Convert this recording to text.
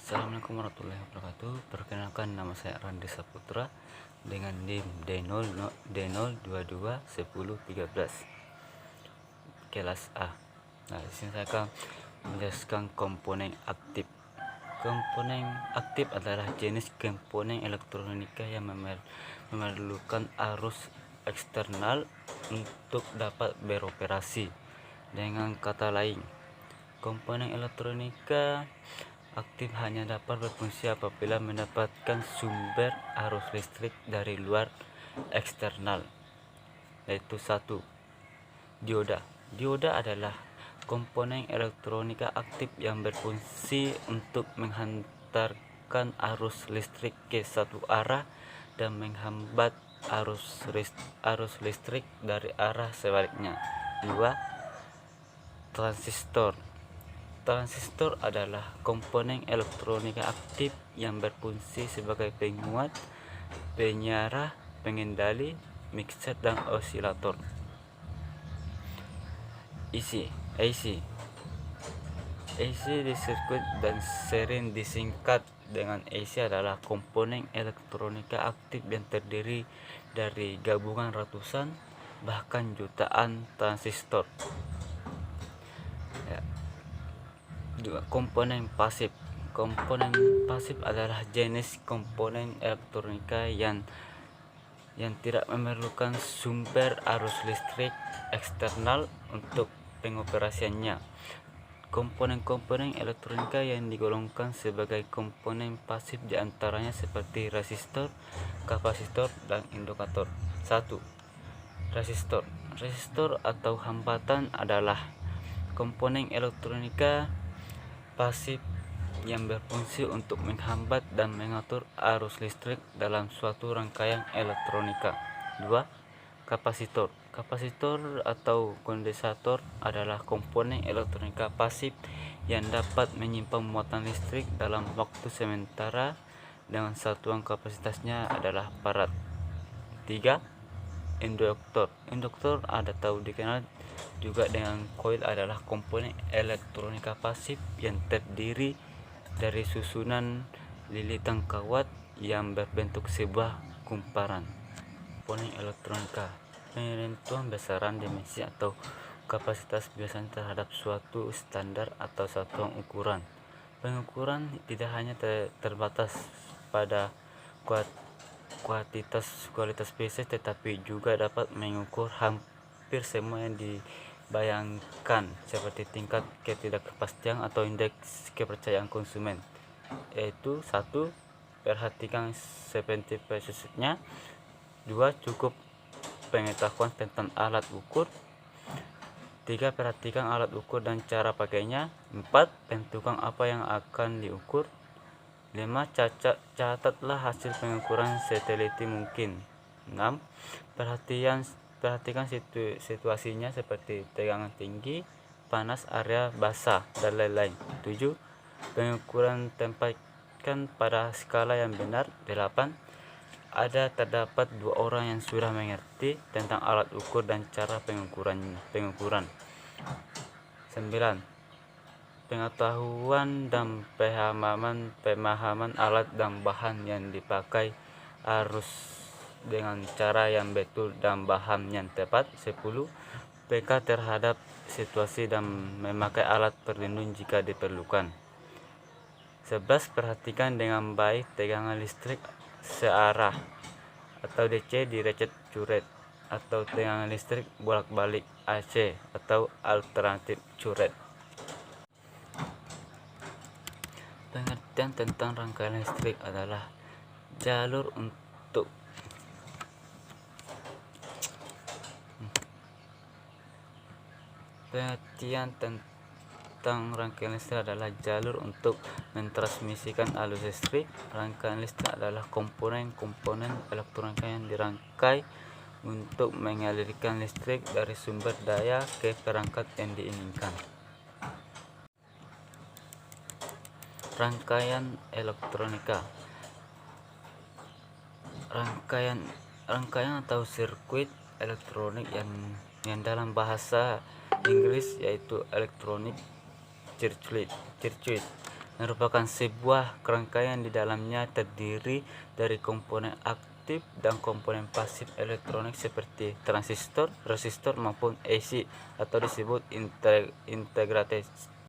Assalamualaikum warahmatullahi wabarakatuh. Perkenalkan, nama saya Randi Saputra dengan NIM D0221013 kelas A. Nah, di sini saya akan menjelaskan komponen aktif. Komponen aktif adalah jenis komponen elektronika yang memerlukan arus eksternal untuk dapat beroperasi. Dengan kata lain, komponen elektronika aktif hanya dapat berfungsi apabila mendapatkan sumber arus listrik dari luar eksternal, yaitu 1. Dioda. Dioda adalah komponen elektronika aktif yang berfungsi untuk menghantarkan arus listrik ke satu arah dan menghambat arus listrik dari arah sebaliknya. 2. Transistor. Transistor adalah komponen elektronika aktif yang berfungsi sebagai penguat, penyarah, pengendali, mixer, dan osilator. AC di sirkuit dan sering disingkat dengan AC adalah komponen elektronika aktif yang terdiri dari gabungan ratusan bahkan jutaan transistor. Komponen pasif. Komponen pasif adalah jenis komponen elektronika yang tidak memerlukan sumber arus listrik eksternal untuk pengoperasiannya. Komponen-komponen elektronika yang digolongkan sebagai komponen pasif diantaranya seperti resistor, kapasitor, dan indikator. 1. Resistor. Resistor atau hambatan adalah komponen elektronika pasif yang berfungsi untuk menghambat dan mengatur arus listrik dalam suatu rangkaian elektronika. 2. Kapasitor. Kapasitor atau kondensator adalah komponen elektronika pasif yang dapat menyimpan muatan listrik dalam waktu sementara dengan satuan kapasitasnya adalah farad. 3. Induktor. Induktor atau dikenal juga dengan koil adalah komponen elektronika pasif yang terdiri dari susunan lilitan kawat yang berbentuk sebuah kumparan. Komponen elektronika. Penentuan besaran, dimensi, atau kapasitas biasanya terhadap suatu standar atau satuan ukuran. Pengukuran tidak hanya terbatas pada kualitas spesies, tetapi juga dapat mengukur hampir semua yang dibayangkan, seperti tingkat ketidakpastian atau indeks kepercayaan konsumen, yaitu 1. Perhatikan spesifiknya. 2. Cukup pengetahuan tentang alat ukur. 3. Perhatikan alat ukur dan cara pakainya. 4. Tentukan apa yang akan diukur. 5. Catatlah hasil pengukuran seteliti mungkin. 6. Perhatikan situasinya seperti tegangan tinggi, panas, area basah, dan lain-lain. 7. Pengukuran tempatkan pada skala yang benar. 8. Terdapat 2 orang yang sudah mengerti tentang alat ukur dan cara pengukuran. 9. Pengetahuan dan pemahaman alat dan bahan yang dipakai harus dengan cara yang betul dan bahan yang tepat. 10. Peka terhadap situasi dan memakai alat pelindung jika diperlukan. 11. Perhatikan dengan baik tegangan listrik searah atau DC di reset curet, atau tegangan listrik bolak-balik AC atau alternatif curet. Pengertian tentang rangkaian listrik adalah jalur untuk mentransmisikan arus listrik. Rangkaian listrik adalah komponen-komponen elektronika yang dirangkai untuk mengalirkan listrik dari sumber daya ke perangkat yang diinginkan. Rangkaian elektronika. Rangkaian atau sirkuit elektronik yang dalam bahasa Inggris yaitu electronic circuit merupakan sebuah rangkaian di dalamnya terdiri dari komponen aktif dan komponen pasif elektronik seperti transistor, resistor maupun AC atau disebut integrated